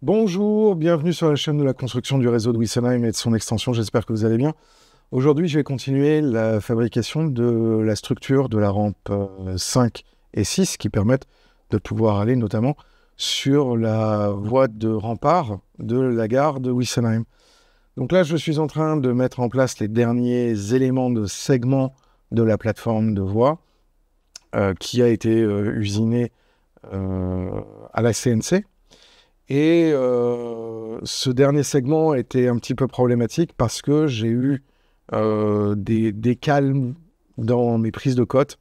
Bonjour, bienvenue sur la chaîne de la construction du réseau de Wessenheim et de son extension, j'espère que vous allez bien. Aujourd'hui, je vais continuer la fabrication de la structure de la rampe 5 et 6 qui permettent de pouvoir aller notamment sur la voie de rempart de la gare de Wessenheim. Donc là, je suis en train de mettre en place les derniers éléments de segment de la plateforme de voie qui a été usinée à la CNC. Et ce dernier segment était un petit peu problématique parce que j'ai eu des calmes dans mes prises de cote.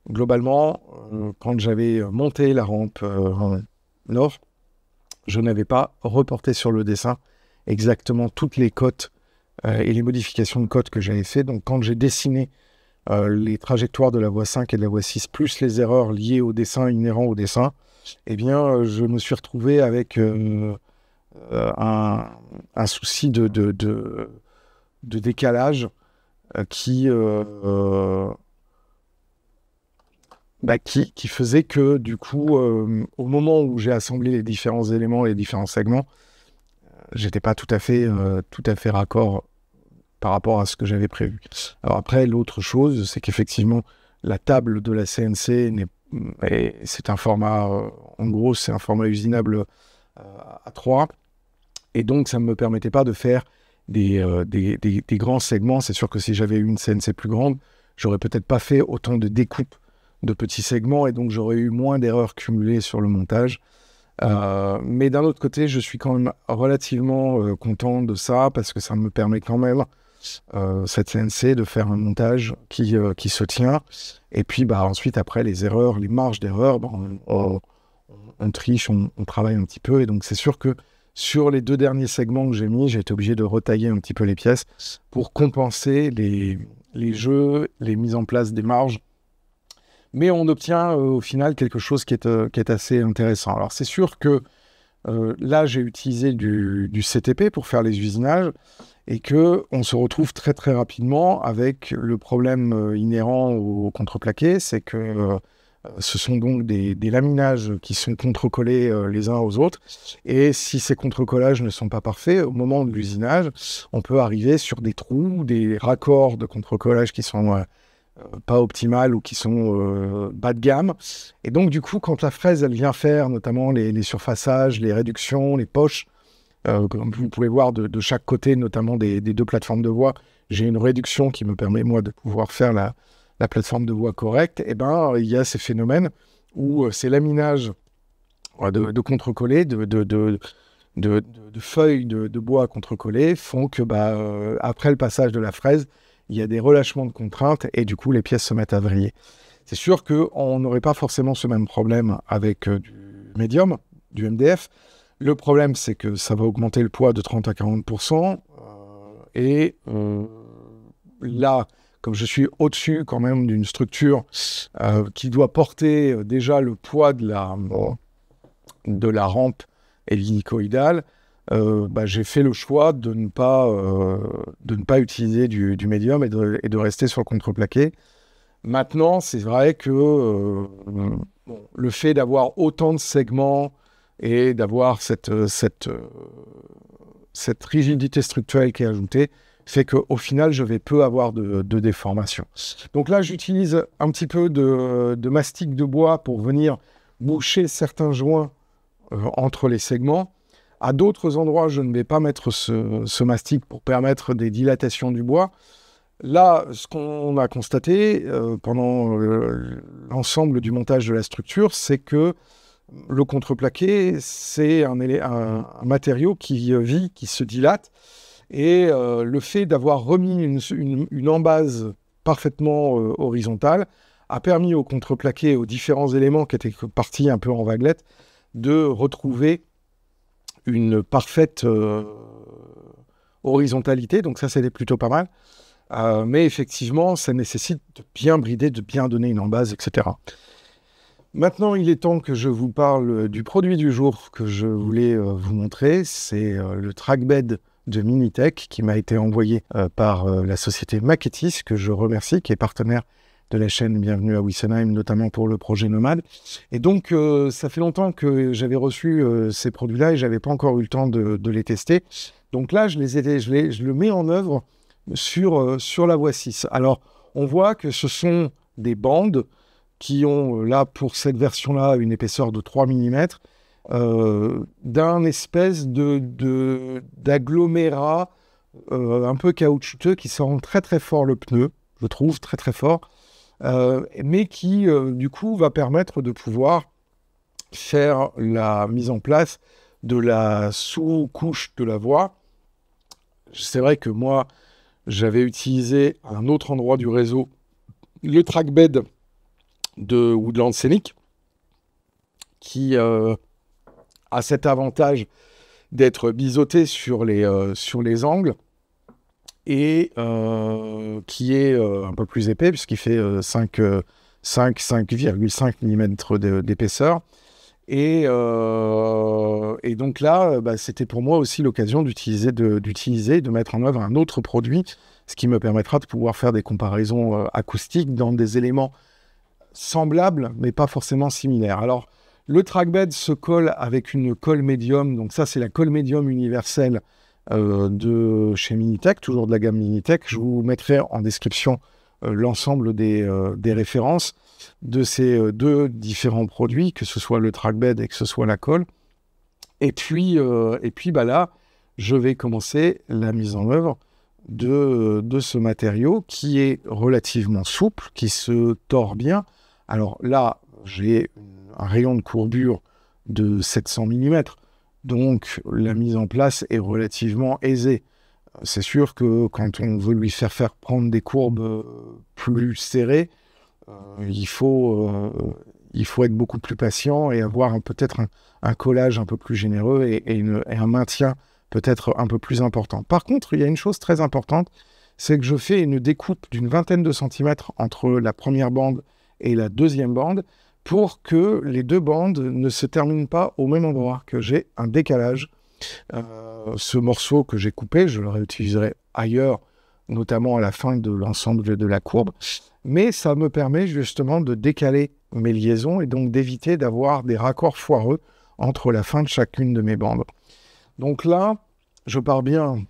Globalement, quand j'avais monté la rampe nord, je n'avais pas reporté sur le dessin exactement toutes les cotes et les modifications de cotes que j'avais fait. Donc quand j'ai dessiné les trajectoires de la voie 5 et de la voie 6, plus les erreurs liées au dessin, inhérents au dessin, eh bien, je me suis retrouvé avec un souci de décalage qui faisait que, du coup, au moment où j'ai assemblé les différents éléments, les différents segments, j'étais pas tout à fait raccord par rapport à ce que j'avais prévu. Alors après, l'autre chose, c'est qu'effectivement, la table de la CNC c'est un format, en gros, c'est un format usinable à 3. Et donc, ça ne me permettait pas de faire des grands segments. C'est sûr que si j'avais eu une CNC plus grande, j'aurais peut-être pas fait autant de découpes de petits segments et donc j'aurais eu moins d'erreurs cumulées sur le montage. Mais d'un autre côté, je suis quand même relativement content de ça parce que ça me permet quand même, cette CNC, de faire un montage qui se tient. Et puis ensuite, après, les erreurs, les marges d'erreur, on triche, on travaille un petit peu. Et donc, c'est sûr que sur les 2 derniers segments que j'ai mis, j'ai été obligé de retailler un petit peu les pièces pour compenser les jeux, les mises en place des marges. Mais on obtient au final quelque chose qui est assez intéressant. Alors, c'est sûr que là, j'ai utilisé du CTP pour faire les usinages et qu'on se retrouve très très rapidement avec le problème inhérent au contreplaqué, c'est que ce sont donc des laminages qui sont contrecollés les uns aux autres, et si ces contrecollages ne sont pas parfaits, au moment de l'usinage, on peut arriver sur des trous, des raccords de contrecollage qui sont pas optimales ou qui sont bas de gamme. Et donc du coup, quand la fraise elle vient faire notamment les surfaçages, les réductions, les poches, comme vous pouvez voir de chaque côté, notamment des 2 plateformes de voie, j'ai une réduction qui me permet moi de pouvoir faire la plateforme de voie correcte. Et il y a ces phénomènes où ces laminages de contrecollés, de feuilles de bois contrecollées font que après le passage de la fraise, il y a des relâchements de contraintes et du coup les pièces se mettent à vriller. C'est sûr qu'on n'aurait pas forcément ce même problème avec du médium, du MDF. Le problème, c'est que ça va augmenter le poids de 30 à 40%. Là, comme je suis au-dessus quand même d'une structure qui doit porter déjà le poids de la rampe hélicoïdale, j'ai fait le choix de ne pas utiliser du médium et de rester sur le contreplaqué. Maintenant, c'est vrai que le fait d'avoir autant de segments et d'avoir cette rigidité structurelle qui est ajoutée fait qu'au final, je vais peu avoir de déformation. Donc là, j'utilise un petit peu de mastic de bois pour venir boucher certains joints entre les segments. À d'autres endroits, je ne vais pas mettre ce mastic pour permettre des dilatations du bois. Là, ce qu'on a constaté pendant l'ensemble du montage de la structure, c'est que le contreplaqué, c'est un matériau qui vit, qui se dilate. Et le fait d'avoir remis une embase parfaitement horizontale a permis au contreplaqué, aux différents éléments qui étaient partis un peu en vaguelette, de retrouver une parfaite horizontalité. Donc ça, c'est plutôt pas mal. Mais effectivement, ça nécessite de bien brider, de bien donner une embase, etc. Maintenant, il est temps que je vous parle du produit du jour que je voulais vous montrer. C'est le trackbed de Minitech qui m'a été envoyé par la société Maquettis, que je remercie, qui est partenaire de la chaîne Bienvenue à Wessenheim, notamment pour le projet Nomade. Et donc, ça fait longtemps que j'avais reçu ces produits-là et je n'avais pas encore eu le temps de les tester. Donc là, je le mets en œuvre sur la Voie 6. Alors, on voit que ce sont des bandes qui ont, là, pour cette version-là, une épaisseur de 3 mm, d'un espèce d'agglomérat un peu caoutchouteux qui sent très très fort le pneu, je trouve très très fort, mais qui du coup va permettre de pouvoir faire la mise en place de la sous-couche de la voie. C'est vrai que moi j'avais utilisé à un autre endroit du réseau le trackbed de Woodland Scenic qui a cet avantage d'être biseauté sur les angles et qui est un peu plus épais puisqu'il fait 5,5 mm d'épaisseur. Et donc là, c'était pour moi aussi l'occasion d'utiliser, de mettre en œuvre un autre produit, ce qui me permettra de pouvoir faire des comparaisons acoustiques dans des éléments semblables, mais pas forcément similaires. Alors, le trackbed se colle avec une colle médium. Donc ça, c'est la colle médium universelle de chez Minitech, toujours de la gamme Minitech. Je vous mettrai en description l'ensemble des références de ces deux différents produits, que ce soit le trackbed et que ce soit la colle. Et puis là, je vais commencer la mise en œuvre de ce matériau qui est relativement souple, qui se tord bien. Alors là, j'ai un rayon de courbure de 700 mm, donc la mise en place est relativement aisée. C'est sûr que quand on veut lui faire prendre des courbes plus serrées, il faut être beaucoup plus patient et avoir peut-être un collage un peu plus généreux et un maintien peut-être un peu plus important. Par contre, il y a une chose très importante, c'est que je fais une découpe d'une vingtaine de centimètres entre la première bande et la deuxième bande pour que les deux bandes ne se terminent pas au même endroit, que j'ai un décalage. Ce morceau que j'ai coupé, je le réutiliserai ailleurs, notamment à la fin de l'ensemble de la courbe, mais ça me permet justement de décaler mes liaisons et donc d'éviter d'avoir des raccords foireux entre la fin de chacune de mes bandes. Donc là, je pars bien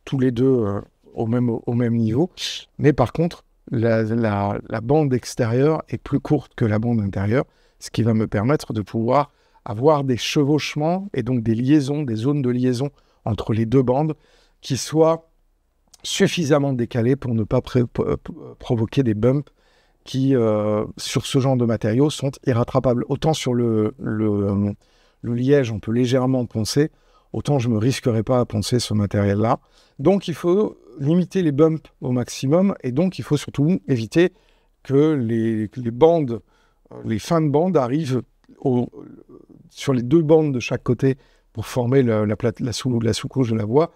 tous les deux au même niveau, mais par contre, la bande extérieure est plus courte que la bande intérieure, ce qui va me permettre de pouvoir avoir des chevauchements et donc des liaisons, des zones de liaison entre les deux bandes qui soient suffisamment décalées pour ne pas provoquer des bumps qui, sur ce genre de matériaux, sont irrattrapables. Autant sur le liège, on peut légèrement poncer, autant je ne me risquerai pas à poncer ce matériel-là. Donc, il faut limiter les bumps au maximum et donc, il faut surtout éviter que les bandes, les fins de bande arrivent sur les 2 bandes de chaque côté pour former la sous-couche de la voix,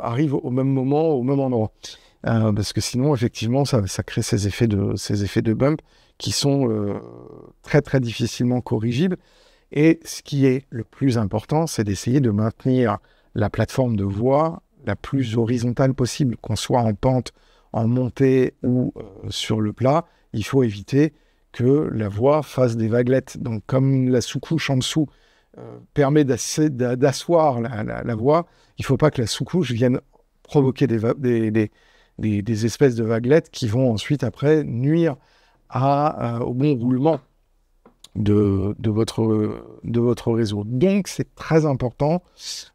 arrivent au même moment, au même endroit. Parce que sinon, effectivement, ça crée ces effets de bump qui sont très, très difficilement corrigibles. Et ce qui est le plus important, c'est d'essayer de maintenir la plateforme de voix la plus horizontale possible, qu'on soit en pente, en montée ou sur le plat. Il faut éviter que la voix fasse des vaguelettes. Donc, comme la sous-couche en dessous permet d'asseoir la voix, il ne faut pas que la sous-couche vienne provoquer des espèces de vaguelettes qui vont ensuite, après, nuire au bon roulement de votre réseau. Donc, c'est très important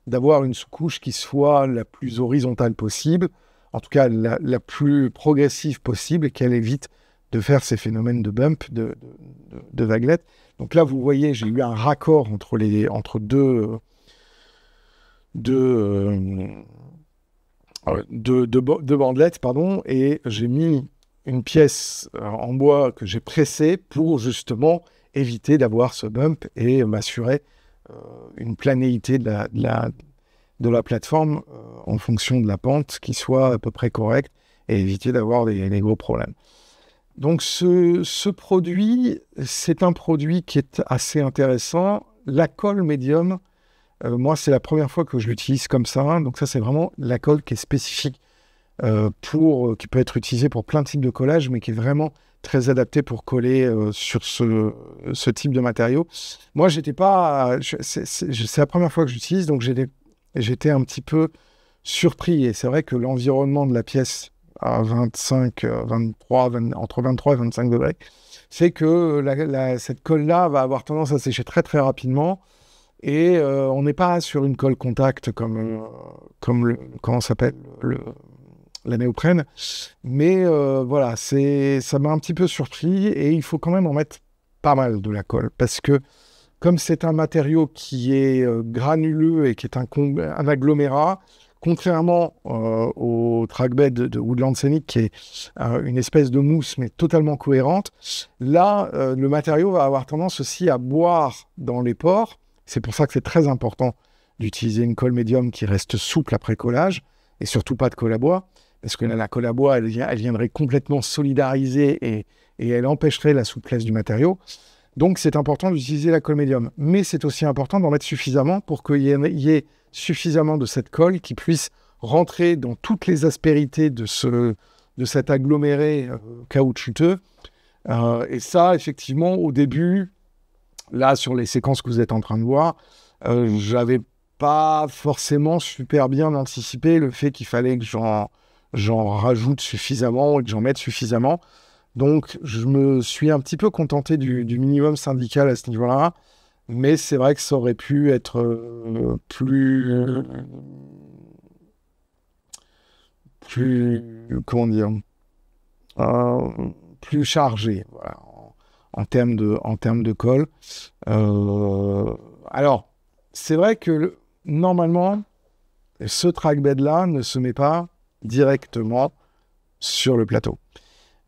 d'avoir une sous-couche qui soit la plus horizontale possible, en tout cas la plus progressive possible, et qu'elle évite de faire ces phénomènes de bump, de vaguelettes. Donc là, vous voyez, j'ai eu un raccord entre deux bandelettes, pardon, et j'ai mis une pièce en bois que j'ai pressée pour justement éviter d'avoir ce bump et m'assurer une planéité de la plateforme en fonction de la pente qui soit à peu près correcte et éviter d'avoir des gros problèmes. Donc ce produit, c'est un produit qui est assez intéressant. La colle médium, moi c'est la première fois que je l'utilise comme ça. Donc ça c'est vraiment la colle qui est spécifique qui peut être utilisée pour plein de types de collage, mais qui est vraiment très adaptée pour coller sur ce type de matériau. Moi c'est la première fois que j'utilise, donc j'étais un petit peu surpris. Et c'est vrai que l'environnement de la pièce à entre 23 et 25 degrés, c'est que cette colle-là va avoir tendance à sécher très très rapidement et on n'est pas sur une colle contact comme comment s'appelle la néoprène, mais voilà, ça m'a un petit peu surpris et il faut quand même en mettre pas mal de la colle parce que comme c'est un matériau qui est granuleux et qui est un agglomérat, contrairement au trackbed de Woodland Scenic, qui est une espèce de mousse, mais totalement cohérente, là, le matériau va avoir tendance aussi à boire dans les pores. C'est pour ça que c'est très important d'utiliser une colle médium qui reste souple après collage, et surtout pas de colle à bois, parce que là, la colle à bois, elle viendrait complètement solidariser et elle empêcherait la souplesse du matériau. Donc, c'est important d'utiliser la colle médium. Mais c'est aussi important d'en mettre suffisamment pour qu'il y ait suffisamment de cette colle qui puisse rentrer dans toutes les aspérités de cet aggloméré caoutchouteux. Et ça, effectivement, au début, là, sur les séquences que vous êtes en train de voir, j'avais pas forcément super bien anticipé le fait qu'il fallait que j'en rajoute suffisamment et que j'en mette suffisamment. Donc, je me suis un petit peu contenté du minimum syndical à ce niveau-là. Mais c'est vrai que ça aurait pu être plus comment dire, plus chargé, voilà, en termes de colle. Alors, c'est vrai que normalement, ce trackbed-là ne se met pas directement sur le plateau.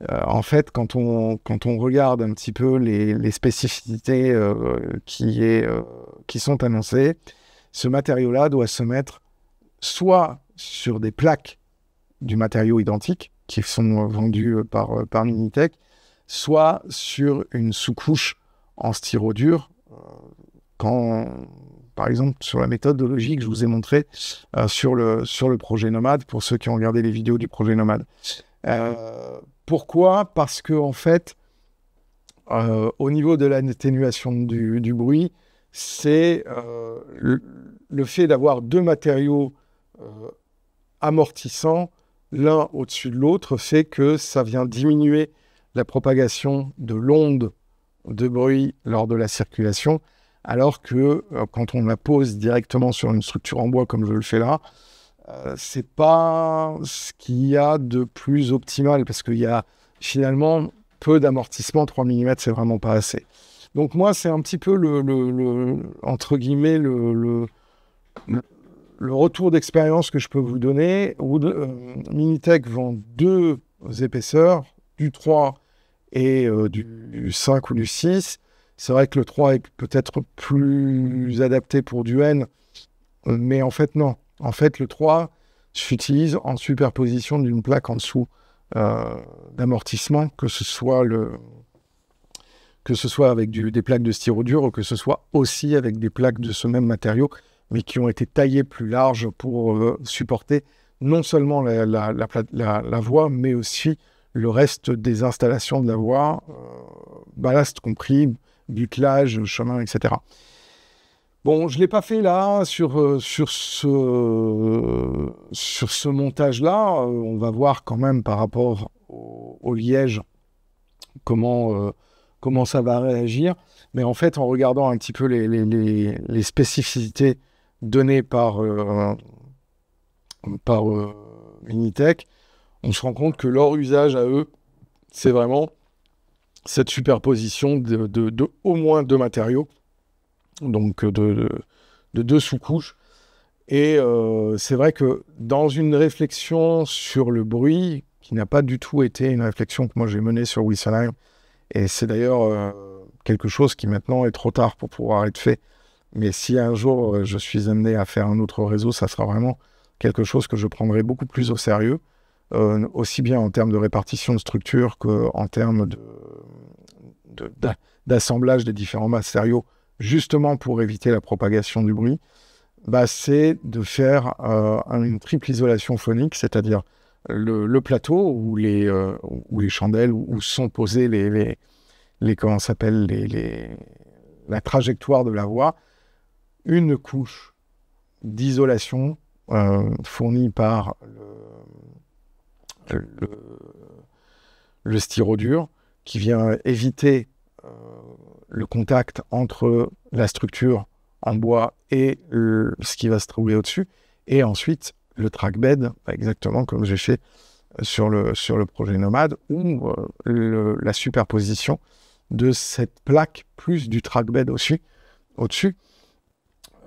En fait, quand on regarde un petit peu les spécificités qui sont annoncées, ce matériau-là doit se mettre soit sur des plaques du matériau identique qui sont vendues par Minitech, soit sur une sous-couche en styro dur. Par exemple, sur la méthodologie que je vous ai montrée sur le projet Nomade, pour ceux qui ont regardé les vidéos du projet Nomade. Pourquoi ? Parce que en fait, au niveau de l'atténuation du bruit, c'est le fait d'avoir deux matériaux amortissants l'un au-dessus de l'autre fait que ça vient diminuer la propagation de l'onde de bruit lors de la circulation, alors que quand on la pose directement sur une structure en bois comme je le fais là, c'est pas ce qu'il y a de plus optimal parce qu'il y a finalement peu d'amortissement. 3 mm, c'est vraiment pas assez. Donc moi, c'est un petit peu entre guillemets le retour d'expérience que je peux vous donner. Minitech vend deux épaisseurs, du 3 et du 5 ou du 6. C'est vrai que le 3 est peut-être plus adapté pour du N, mais en fait, non. En fait, le 3 s'utilise en superposition d'une plaque en dessous d'amortissement, que ce soit avec des plaques de styrodure ou que ce soit aussi avec des plaques de ce même matériau, mais qui ont été taillées plus larges pour supporter non seulement la voie, mais aussi le reste des installations de la voie, ballast compris, butelage, chemin, etc. Bon, je ne l'ai pas fait là, sur ce montage-là. On va voir quand même par rapport au liège comment ça va réagir. Mais en fait, en regardant un petit peu les spécificités données par Minitech, on se rend compte que leur usage à eux, c'est vraiment cette superposition de au moins 2 matériaux, donc de 2 sous-couches. Et c'est vrai que dans une réflexion sur le bruit, qui n'a pas du tout été une réflexion que moi j'ai menée sur Wessenheim, et c'est d'ailleurs quelque chose qui maintenant est trop tard pour pouvoir être fait, mais si un jour je suis amené à faire un autre réseau, ça sera vraiment quelque chose que je prendrai beaucoup plus au sérieux, aussi bien en termes de répartition de structure qu'en termes d'assemblage des différents matériaux, justement pour éviter la propagation du bruit. C'est de faire une triple isolation phonique, c'est-à-dire le plateau où les chandelles, où sont posées comment s'appelle, la trajectoire de la voix, une couche d'isolation fournie par le styrodure, qui vient éviter le contact entre la structure en bois et ce qui va se trouver au-dessus, et ensuite le trackbed, exactement comme j'ai fait sur le projet Nomade, ou la superposition de cette plaque plus du trackbed au-dessus.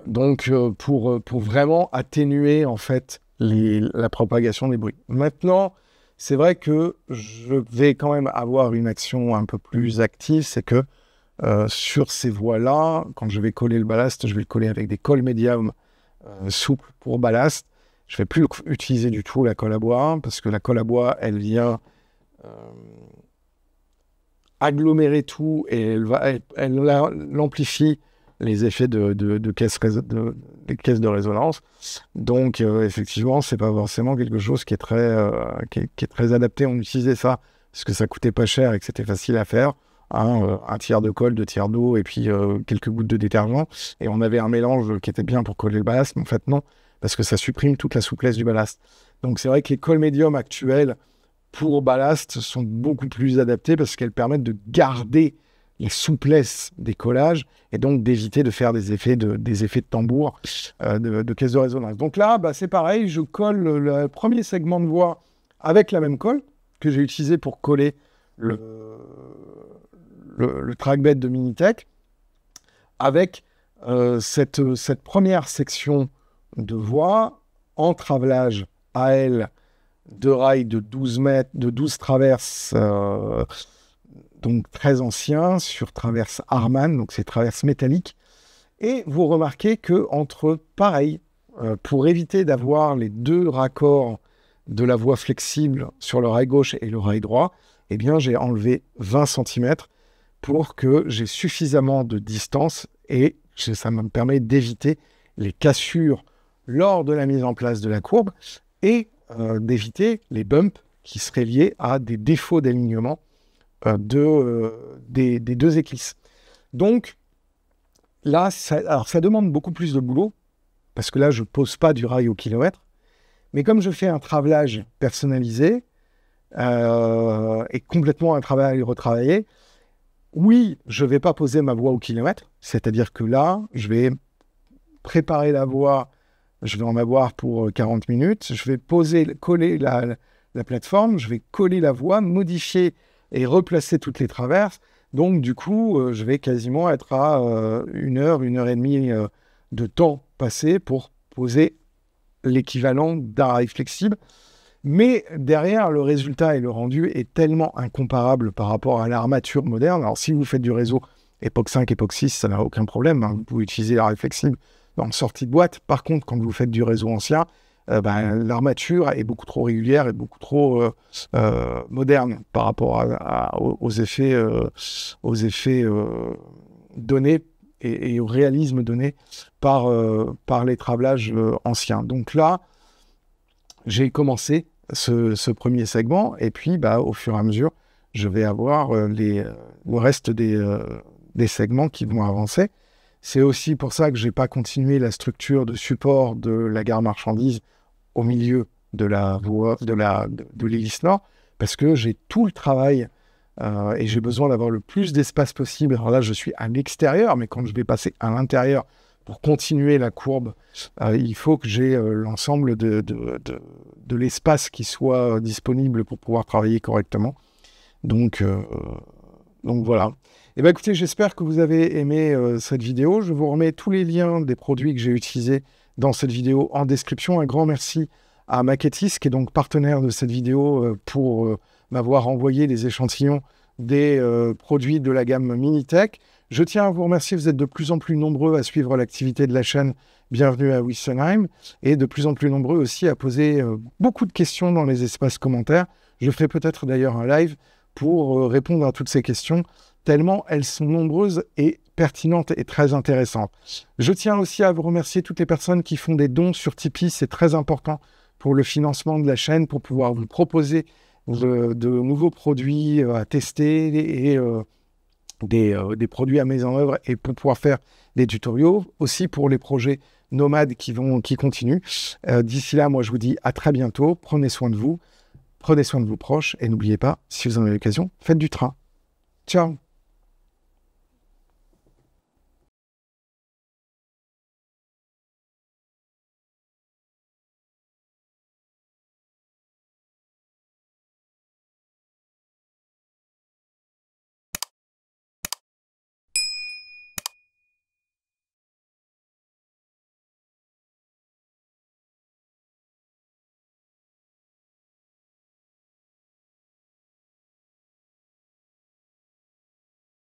Donc pour vraiment atténuer en fait la propagation des bruits. Maintenant, c'est vrai que je vais quand même avoir une action un peu plus active, c'est que sur ces voies-là, quand je vais coller le ballast, je vais le coller avec des colles médium souples pour ballast. Je ne vais plus utiliser du tout la colle à bois, parce que la colle à bois, elle vient agglomérer tout et elle amplifie les effets des caisses de résonance. Donc, effectivement, c'est pas forcément quelque chose qui est très adapté. On utilisait ça parce que ça coûtait pas cher et que c'était facile à faire. Un tiers de colle, 2 tiers d'eau et puis quelques gouttes de détergent. Et on avait un mélange qui était bien pour coller le ballast, mais en fait, non, parce que ça supprime toute la souplesse du ballast. Donc, c'est vrai que les colles médium actuelles pour ballast sont beaucoup plus adaptées parce qu'elles permettent de garder les souplesses des collages et donc d'éviter de faire des effets de tambour, de caisse de résonance. Donc là, c'est pareil, je colle le premier segment de voix avec la même colle que j'ai utilisée pour coller le trackbed de Minitech, avec cette première section de voix en travelage AL de rails de 12 mètres, de 12 traverses, donc très anciens, sur traverse Harman, donc c'est traverse métallique. Et vous remarquez que pareil, pour éviter d'avoir les 2 raccords de la voie flexible sur le rail gauche et le rail droit, eh bien j'ai enlevé 20 cm pour que j'ai suffisamment de distance et ça me permet d'éviter les cassures lors de la mise en place de la courbe et d'éviter les bumps qui seraient liés à des défauts d'alignement des 2 éclisses. Donc là, ça demande beaucoup plus de boulot, parce que là, je ne pose pas du rail au kilomètre, mais comme je fais un travelage personnalisé et complètement un travail retravaillé, oui, je ne vais pas poser ma voix au kilomètre, c'est-à-dire que là, je vais préparer la voix, je vais en avoir pour 40 minutes, je vais coller la plateforme, je vais coller la voix, modifier et replacer toutes les traverses. Donc, du coup, je vais quasiment être à 1 heure, 1 heure et demie de temps passé pour poser l'équivalent d'un rail flexible. Mais derrière, le résultat et le rendu est tellement incomparable par rapport à l'armature moderne. Alors, si vous faiêtes du réseau époque 5, époque 6, ça n'a aucun problème, hein. Vous pouvez utiliser la réflexible en sortie de boîte. Par contre, quand vous faites du réseau ancien, l'armature est beaucoup trop régulière et beaucoup trop moderne par rapport aux effets, donnés et au réalisme donné par les trablages anciens. Donc là, j'ai commencé ce premier segment et puis au fur et à mesure, je vais avoir le reste des segments qui vont avancer. C'est aussi pour ça que je n'ai pas continué la structure de support de la gare marchandise au milieu de l'hélice nord, parce que j'ai tout le travail et j'ai besoin d'avoir le plus d'espace possible. Alors là, je suis à l'extérieur, mais quand je vais passer à l'intérieur pour continuer la courbe, il faut que j'ai l'ensemble de l'espace qui soit disponible pour pouvoir travailler correctement. Donc voilà. Et écoutez, j'espère que vous avez aimé cette vidéo. Je vous remets tous les liens des produits que j'ai utilisés dans cette vidéo en description. Un grand merci à Maquettis, qui est donc partenaire de cette vidéo, pour m'avoir envoyé les échantillons des produits de la gamme Minitech. Je tiens à vous remercier, vous êtes de plus en plus nombreux à suivre l'activité de la chaîne Bienvenue à Wüstenheim, et de plus en plus nombreux aussi à poser beaucoup de questions dans les espaces commentaires. Je ferai peut-être d'ailleurs un live pour répondre à toutes ces questions, tellement elles sont nombreuses et pertinentes et très intéressantes. Je tiens aussi à vous remercier toutes les personnes qui font des dons sur Tipeee, c'est très important pour le financement de la chaîne, pour pouvoir vous proposer de nouveaux produits à tester et des produits à mise en œuvre, et pour pouvoir faire des tutoriaux, aussi pour les projets nomades qui continuent. D'ici là, moi je vous dis à très bientôt, prenez soin de vous, prenez soin de vos proches, et n'oubliez pas, si vous en avez l'occasion, faites du train. Ciao!